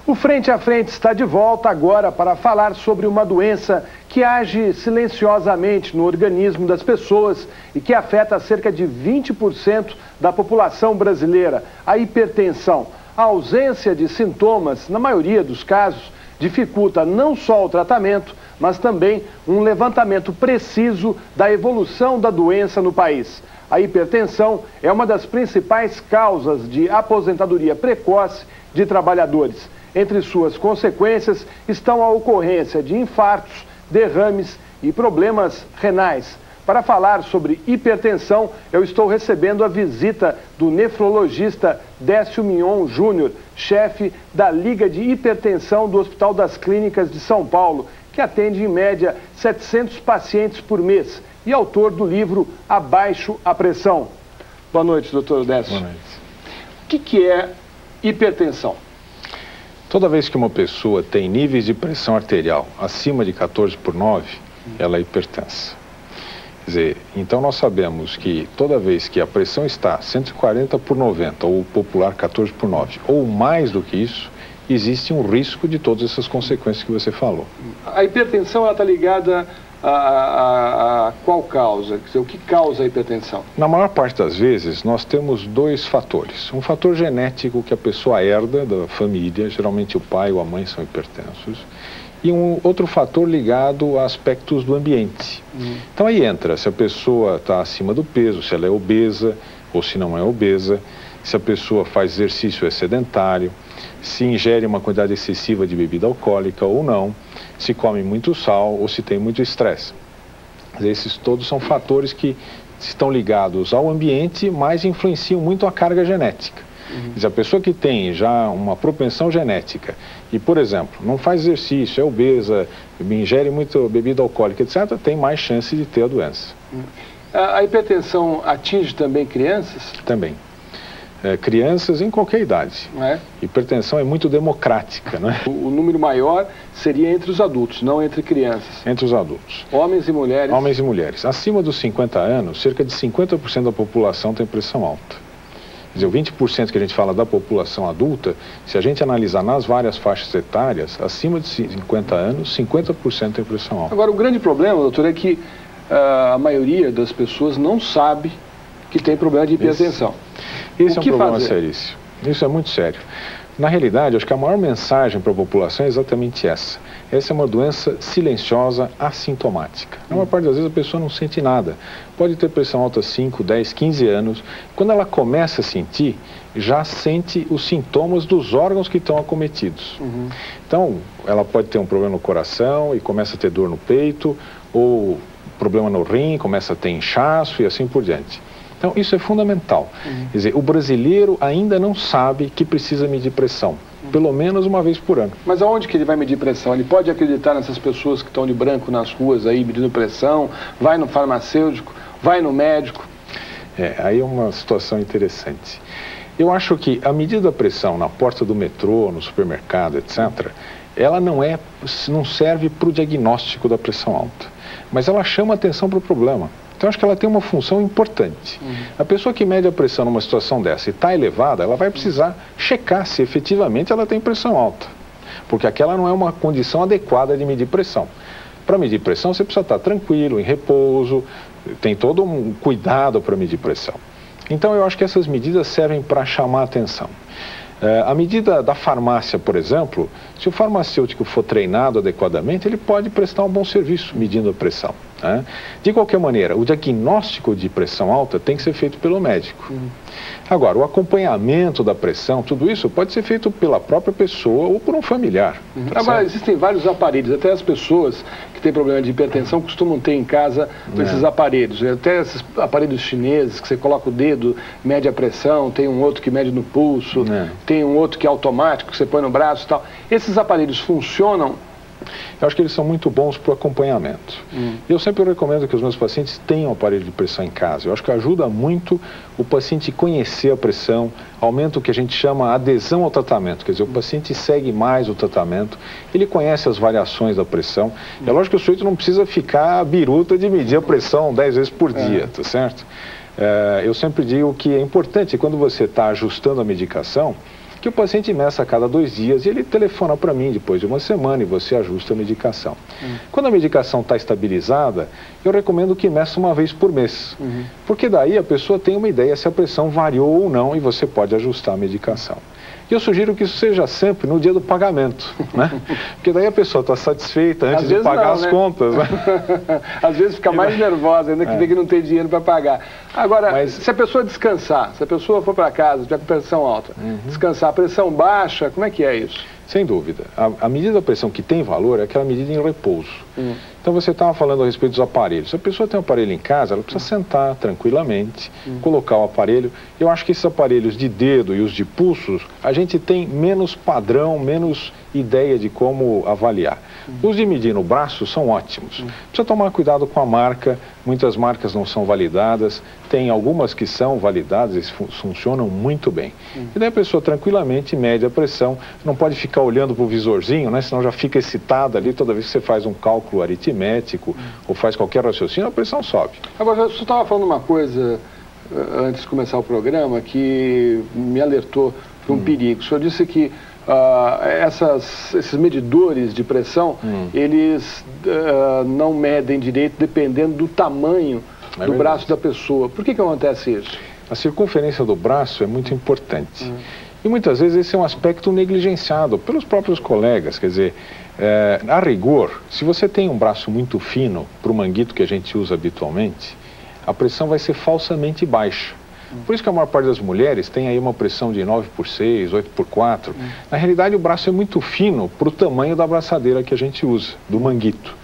O Frente a Frente está de volta agora para falar sobre uma doença que age silenciosamente no organismo das pessoas e que afeta cerca de 20% da população brasileira, a hipertensão. A ausência de sintomas, na maioria dos casos, dificulta não só o tratamento, mas também um levantamento preciso da evolução da doença no país. A hipertensão é uma das principais causas de aposentadoria precoce de trabalhadores. Entre suas consequências estão a ocorrência de infartos, derrames e problemas renais. Para falar sobre hipertensão, eu estou recebendo a visita do nefrologista Décio Mignon Júnior, chefe da Liga de Hipertensão do Hospital das Clínicas de São Paulo, que atende em média 700 pacientes por mês e autor do livro Abaixo a Pressão. Boa noite, doutor Décio. Boa noite. O que é hipertensão? Toda vez que uma pessoa tem níveis de pressão arterial acima de 14/9, ela é hipertensa. Quer dizer, então nós sabemos que toda vez que a pressão está 140/90, ou popular 14/9, ou mais do que isso, existe um risco de todas essas consequências que você falou. A hipertensão está ligada a qual causa? Quer dizer, o que causa a hipertensão? Na maior parte das vezes, nós temos dois fatores. Um fator genético que a pessoa herda da família, geralmente o pai ou a mãe são hipertensos, e um outro fator ligado a aspectos do ambiente. Então aí entra se a pessoa está acima do peso, se ela é obesa ou se não é obesa, se a pessoa faz exercício é sedentário, se ingere uma quantidade excessiva de bebida alcoólica ou não, se come muito sal ou se tem muito estresse. Esses todos são fatores que estão ligados ao ambiente, mas influenciam muito a carga genética. Quer dizer, a pessoa que tem já uma propensão genética e, por exemplo, não faz exercício, é obesa, ingere muito bebida alcoólica, etc., tem mais chance de ter a doença. A hipertensão atinge também crianças? Também. Crianças em qualquer idade. É? Hipertensão é muito democrática, né? O número maior seria entre os adultos, não entre crianças. Entre os adultos. Homens e mulheres? Homens e mulheres. Acima dos 50 anos, cerca de 50% da população tem pressão alta. Quer dizer, o 20% que a gente fala da população adulta, se a gente analisar nas várias faixas etárias, acima de 50 anos, 50% tem pressão alta. Agora, o grande problema, doutor, é que a maioria das pessoas não sabe que tem problema de hipertensão. Esse é um problema seríssimo. Isso é muito sério. Na realidade, acho que a maior mensagem para a população é exatamente essa. Essa é uma doença silenciosa, assintomática. Na maior parte das vezes a pessoa não sente nada. Pode ter pressão alta 5, 10, 15 anos. Quando ela começa a sentir, já sente os sintomas dos órgãos que estão acometidos. Então, ela pode ter um problema no coração e começa a ter dor no peito, ou problema no rim, começa a ter inchaço e assim por diante. Então, isso é fundamental. Quer dizer, o brasileiro ainda não sabe que precisa medir pressão, pelo menos uma vez por ano. Mas aonde que ele vai medir pressão? Ele pode acreditar nessas pessoas que estão de branco nas ruas aí, medindo pressão, vai no farmacêutico, vai no médico? Aí é uma situação interessante. Eu acho que a medida da pressão na porta do metrô, no supermercado, etc., ela não serve para o diagnóstico da pressão alta, mas ela chama atenção para o problema. Então, acho que ela tem uma função importante. A pessoa que mede a pressão numa situação dessa e está elevada, ela vai precisar checar se efetivamente ela tem pressão alta. Porque aquela não é uma condição adequada de medir pressão. Para medir pressão, você precisa estar tranquilo, em repouso, tem todo um cuidado para medir pressão. Então, eu acho que essas medidas servem para chamar a atenção. A medida da farmácia, por exemplo, se o farmacêutico for treinado adequadamente, ele pode prestar um bom serviço medindo a pressão. De qualquer maneira, o diagnóstico de pressão alta tem que ser feito pelo médico. Agora, o acompanhamento da pressão, tudo isso pode ser feito pela própria pessoa ou por um familiar. Agora, existem vários aparelhos, até as pessoas que têm problema de hipertensão costumam ter em casa esses aparelhos. Até esses aparelhos chineses que você coloca o dedo, mede a pressão, tem um outro que mede no pulso, tem um outro que é automático, que você põe no braço e tal. Esses aparelhos funcionam? Eu acho que eles são muito bons para o acompanhamento. Eu sempre recomendo que os meus pacientes tenham aparelho de pressão em casa. Eu acho que ajuda muito o paciente conhecer a pressão, aumenta o que a gente chama adesão ao tratamento. Quer dizer, o paciente segue mais o tratamento, ele conhece as variações da pressão. É lógico que o sujeito não precisa ficar biruta de medir a pressão 10 vezes por dia, tá certo? Eu sempre digo que é importante, quando você está ajustando a medicação, que o paciente meça a cada 2 dias e ele telefona para mim depois de uma semana e você ajusta a medicação. Quando a medicação está estabilizada, eu recomendo que meça uma vez por mês, porque daí a pessoa tem uma ideia se a pressão variou ou não e você pode ajustar a medicação. E eu sugiro que isso seja sempre no dia do pagamento, né? Porque daí a pessoa está satisfeita antes de pagar as contas, né? Às vezes fica mais nervosa, ainda que vê que não tem dinheiro para pagar. Agora, se a pessoa descansar, se a pessoa for para casa, tiver com pressão alta, descansar, pressão baixa, como é que é isso? Sem dúvida. A medida da pressão que tem valor é aquela medida em repouso. Então você estava falando a respeito dos aparelhos. Se a pessoa tem um aparelho em casa, ela precisa sentar tranquilamente, colocar o aparelho. Eu acho que esses aparelhos de dedo e os de pulsos, a gente tem menos padrão, menos ideia de como avaliar. Os de medir no braço são ótimos. Precisa tomar cuidado com a marca. Muitas marcas não são validadas. Tem algumas que são validadas e funcionam muito bem. E daí a pessoa tranquilamente mede a pressão. Não pode ficar olhando para o visorzinho, né? Senão já fica excitada ali toda vez que você faz um cálculo aritmético ou faz qualquer raciocínio, a pressão sobe. Agora, você estava falando uma coisa antes de começar o programa que me alertou para um perigo. O senhor disse que esses medidores de pressão, eles não medem direito dependendo do tamanho do braço da pessoa. Por que acontece isso? A circunferência do braço é muito importante. E muitas vezes esse é um aspecto negligenciado pelos próprios colegas. Quer dizer, a rigor, se você tem um braço muito fino para o manguito que a gente usa habitualmente, a pressão vai ser falsamente baixa. Por isso que a maior parte das mulheres tem aí uma pressão de 9/6, 8/4. Na realidade, o braço é muito fino para o tamanho da abraçadeira que a gente usa, do manguito.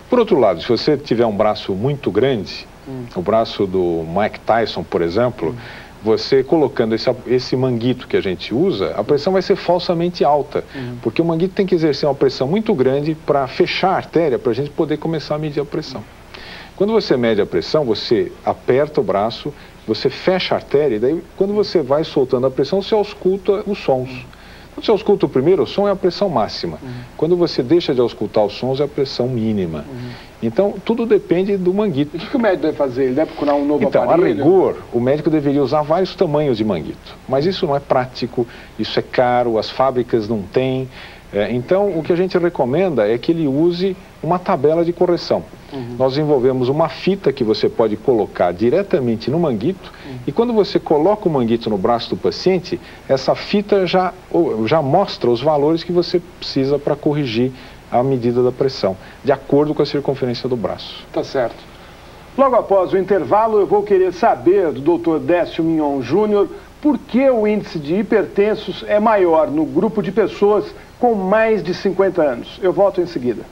Por outro lado, se você tiver um braço muito grande, o braço do Mike Tyson, por exemplo, você colocando esse manguito que a gente usa, a pressão vai ser falsamente alta, porque o manguito tem que exercer uma pressão muito grande para fechar a artéria, para a gente poder começar a medir a pressão. Quando você mede a pressão, você aperta o braço, você fecha a artéria, e daí quando você vai soltando a pressão, você ausculta os sons. Quando você ausculta o primeiro som, é a pressão máxima. Quando você deixa de auscultar os sons, é a pressão mínima. Então, tudo depende do manguito. E o que o médico deve fazer? Ele deve procurar um novo aparelho? Então, a rigor, o médico deveria usar vários tamanhos de manguito. Mas isso não é prático, isso é caro, as fábricas não têm. Então, o que a gente recomenda é que ele use uma tabela de correção. Nós desenvolvemos uma fita que você pode colocar diretamente no manguito e quando você coloca o manguito no braço do paciente, essa fita já mostra os valores que você precisa para corrigir a medida da pressão, de acordo com a circunferência do braço. Tá certo. Logo após o intervalo, eu vou querer saber do Dr. Décio Mignon Júnior por que o índice de hipertensos é maior no grupo de pessoas com mais de 50 anos. Eu volto em seguida.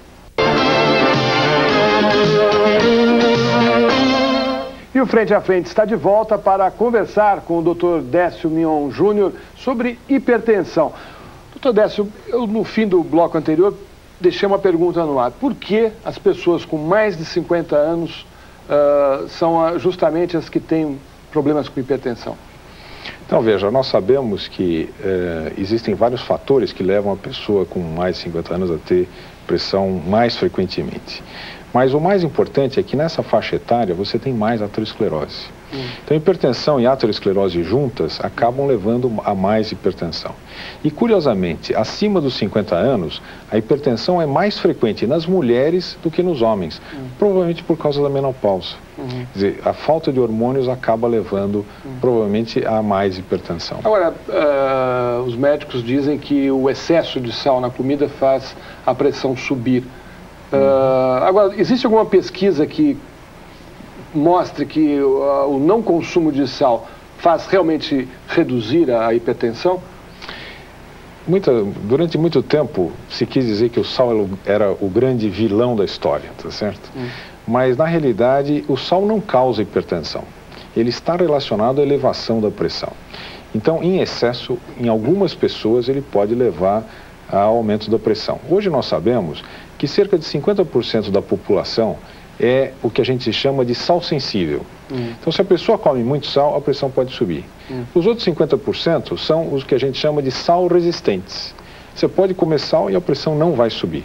E o Frente a Frente está de volta para conversar com o Dr. Décio Mignon Júnior sobre hipertensão. Dr. Décio, eu no fim do bloco anterior deixei uma pergunta no ar. Por que as pessoas com mais de 50 anos são justamente as que têm problemas com hipertensão? Então, veja, nós sabemos que existem vários fatores que levam a pessoa com mais de 50 anos a ter pressão mais frequentemente. Mas o mais importante é que nessa faixa etária você tem mais aterosclerose. Então, hipertensão e aterosclerose juntas acabam levando a mais hipertensão. E, curiosamente, acima dos 50 anos, a hipertensão é mais frequente nas mulheres do que nos homens, provavelmente por causa da menopausa. Quer dizer, a falta de hormônios acaba levando, provavelmente, a mais hipertensão. Agora, os médicos dizem que o excesso de sal na comida faz a pressão subir. Agora, existe alguma pesquisa que mostre que o não consumo de sal faz realmente reduzir a hipertensão? Durante muito tempo se quis dizer que o sal era o grande vilão da história, tá certo? Mas na realidade o sal não causa hipertensão. Ele está relacionado à elevação da pressão. Então, em excesso, em algumas pessoas ele pode levar ao aumento da pressão. Hoje nós sabemos que cerca de 50% da população é o que a gente chama de sal sensível. Então, se a pessoa come muito sal, a pressão pode subir. Os outros 50% são os que a gente chama de sal resistentes. Você pode comer sal e a pressão não vai subir.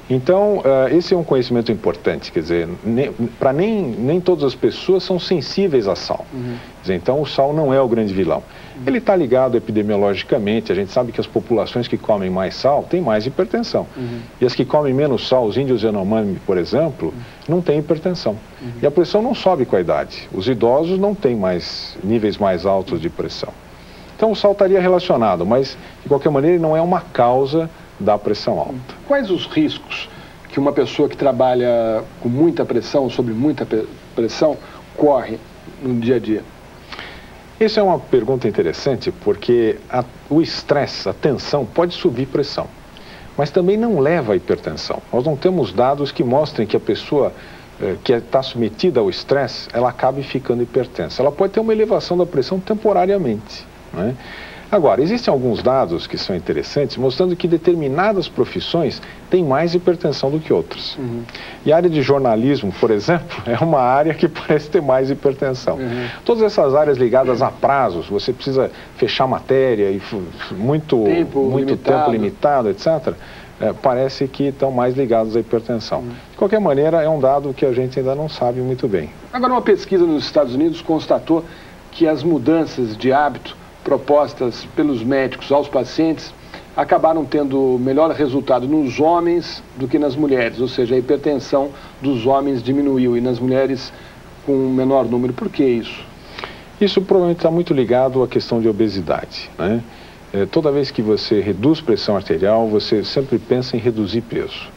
Então, esse é um conhecimento importante, quer dizer, nem todas as pessoas são sensíveis a sal. Quer dizer, então, o sal não é o grande vilão. Ele está ligado epidemiologicamente, a gente sabe que as populações que comem mais sal têm mais hipertensão. E as que comem menos sal, os índios Yanomami, por exemplo, não têm hipertensão. E a pressão não sobe com a idade. Os idosos não têm níveis mais altos de pressão. Então o sal estaria relacionado, mas de qualquer maneira ele não é uma causa da pressão alta. Quais os riscos que uma pessoa que trabalha com muita pressão, sob muita pressão, corre no dia a dia? Essa é uma pergunta interessante porque o estresse, a tensão, pode subir pressão, mas também não leva à hipertensão. Nós não temos dados que mostrem que a pessoa que está submetida ao estresse, ela acabe ficando hipertensa. Ela pode ter uma elevação da pressão temporariamente, não é? Agora, existem alguns dados que são interessantes, mostrando que determinadas profissões têm mais hipertensão do que outras. E a área de jornalismo, por exemplo, é uma área que parece ter mais hipertensão. Todas essas áreas ligadas a prazos, você precisa fechar matéria e muito tempo limitado, etc., parece que estão mais ligados à hipertensão. De qualquer maneira, é um dado que a gente ainda não sabe muito bem. Agora, uma pesquisa nos Estados Unidos constatou que as mudanças de hábito propostas pelos médicos aos pacientes acabaram tendo melhor resultado nos homens do que nas mulheres, ou seja, a hipertensão dos homens diminuiu e nas mulheres com um menor número. Por que isso? Isso provavelmente está muito ligado à questão de obesidade, né? Toda vez que você reduz pressão arterial, você sempre pensa em reduzir peso.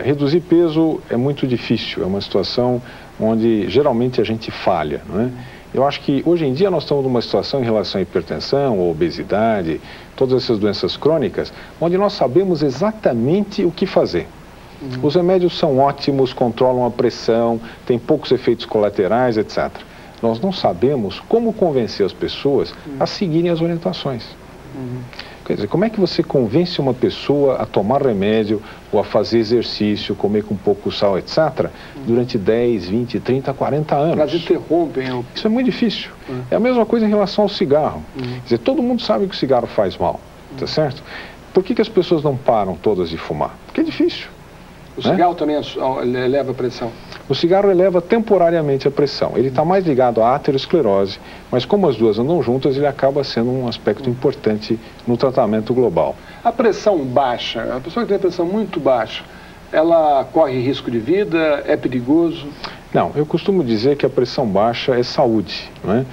Reduzir peso é muito difícil, é uma situação onde geralmente a gente falha, não é? Eu acho que hoje em dia nós estamos numa situação em relação à hipertensão, à obesidade, todas essas doenças crônicas, onde nós sabemos exatamente o que fazer. Os remédios são ótimos, controlam a pressão, têm poucos efeitos colaterais, etc. Nós não sabemos como convencer as pessoas a seguirem as orientações. Quer dizer, como é que você convence uma pessoa a tomar remédio ou a fazer exercício, comer com pouco sal, etc., durante 10, 20, 30, 40 anos? Elas interrompem. Isso é muito difícil. É a mesma coisa em relação ao cigarro. Quer dizer, todo mundo sabe que o cigarro faz mal, tá certo? Por que as pessoas não param todas de fumar? Porque é difícil. O cigarro também eleva a pressão? O cigarro eleva temporariamente a pressão. Ele está mais ligado à aterosclerose, mas como as duas andam juntas, ele acaba sendo um aspecto importante no tratamento global. A pressão baixa, a pessoa que tem a pressão muito baixa, ela corre risco de vida? É perigoso? Não, eu costumo dizer que a pressão baixa é saúde, não é?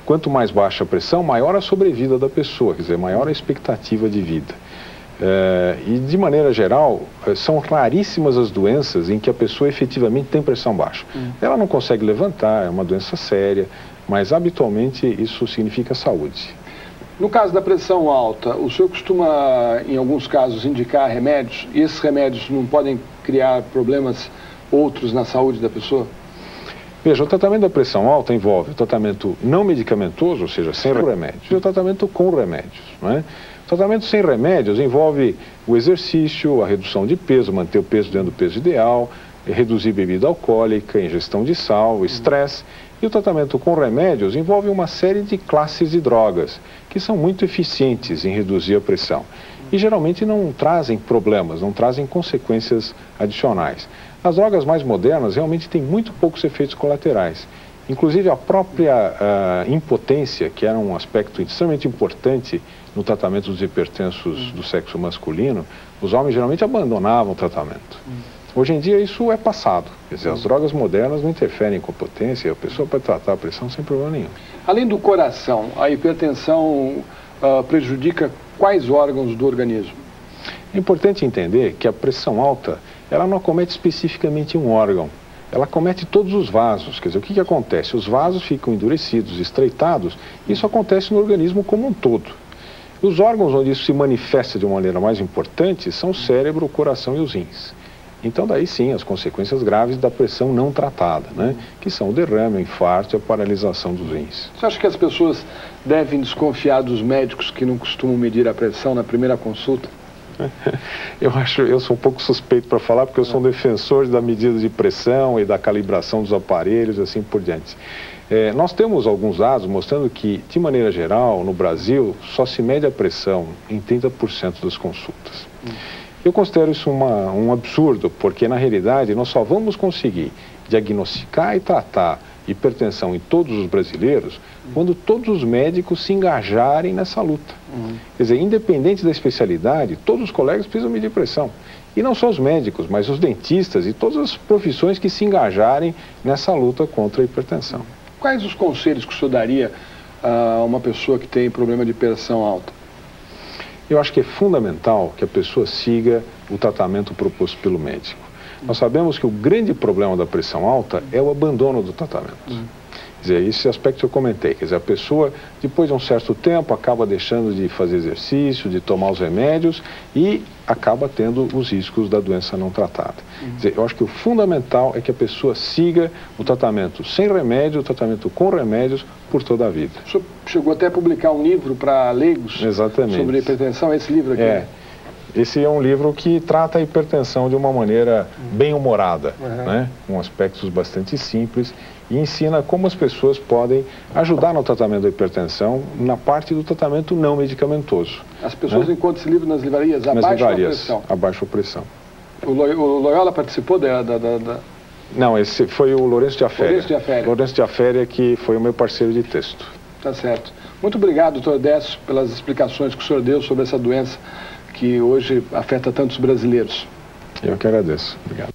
Quanto mais baixa a pressão, maior a sobrevida da pessoa, quer dizer, maior a expectativa de vida. E de maneira geral, são raríssimas as doenças em que a pessoa efetivamente tem pressão baixa. Ela não consegue levantar, é uma doença séria, mas habitualmente isso significa saúde. No caso da pressão alta, o senhor costuma, em alguns casos, indicar remédios? E esses remédios não podem criar problemas outros na saúde da pessoa? Veja, o tratamento da pressão alta envolve o tratamento não medicamentoso, ou seja, sem remédios, e o tratamento com remédios, não é? O tratamento sem remédios envolve o exercício, a redução de peso, manter o peso dentro do peso ideal, reduzir bebida alcoólica, ingestão de sal, estresse. E o tratamento com remédios envolve uma série de classes de drogas que são muito eficientes em reduzir a pressão e geralmente não trazem problemas, não trazem consequências adicionais. As drogas mais modernas realmente têm muito poucos efeitos colaterais. Inclusive a própria impotência, que era um aspecto extremamente importante no tratamento dos hipertensos do sexo masculino, os homens geralmente abandonavam o tratamento. Hoje em dia isso é passado, quer dizer, as drogas modernas não interferem com a potência, a pessoa pode tratar a pressão sem problema nenhum. Além do coração, a hipertensão prejudica quais órgãos do organismo? É importante entender que a pressão alta, ela não acomete especificamente um órgão, ela acomete todos os vasos. Quer dizer, o que acontece? Os vasos ficam endurecidos, estreitados, e isso acontece no organismo como um todo. Os órgãos onde isso se manifesta de uma maneira mais importante são o cérebro, o coração e os rins. Então daí sim as consequências graves da pressão não tratada, né? Que são o derrame, o infarto e a paralisação dos rins. Você acha que as pessoas devem desconfiar dos médicos que não costumam medir a pressão na primeira consulta? Eu sou um pouco suspeito para falar, porque eu sou um defensor da medida de pressão e da calibração dos aparelhos, assim por diante. Nós temos alguns dados mostrando que, de maneira geral, no Brasil, só se mede a pressão em 30% das consultas. Eu considero isso um absurdo, porque, na realidade, nós só vamos conseguir diagnosticar e tratar hipertensão em todos os brasileiros quando todos os médicos se engajarem nessa luta. Quer dizer, independente da especialidade, todos os colegas precisam medir pressão. E não só os médicos, mas os dentistas e todas as profissões que se engajarem nessa luta contra a hipertensão. Quais os conselhos que o senhor daria a uma pessoa que tem problema de pressão alta? Eu acho que é fundamental que a pessoa siga o tratamento proposto pelo médico. Nós sabemos que o grande problema da pressão alta é o abandono do tratamento. Quer dizer, esse aspecto eu comentei. Quer dizer, a pessoa, depois de um certo tempo, acaba deixando de fazer exercício, de tomar os remédios e acaba tendo os riscos da doença não tratada. Quer dizer, eu acho que o fundamental é que a pessoa siga o tratamento sem remédio, o tratamento com remédios por toda a vida. O senhor chegou até a publicar um livro para leigos. Exatamente. Sobre hipertensão, esse livro aqui? Esse é um livro que trata a hipertensão de uma maneira bem humorada, né? Com aspectos bastante simples, e ensina como as pessoas podem ajudar no tratamento da hipertensão na parte do tratamento não medicamentoso. As pessoas encontram esse livro nas livrarias? Abaixo a pressão. O Loyola participou Não, esse foi o Lourenço de Aféria. Lourenço de Aféria, que foi o meu parceiro de texto. Tá certo. Muito obrigado, doutor Décio, pelas explicações que o senhor deu sobre essa doença que hoje afeta tantos brasileiros. Eu que agradeço. Obrigado.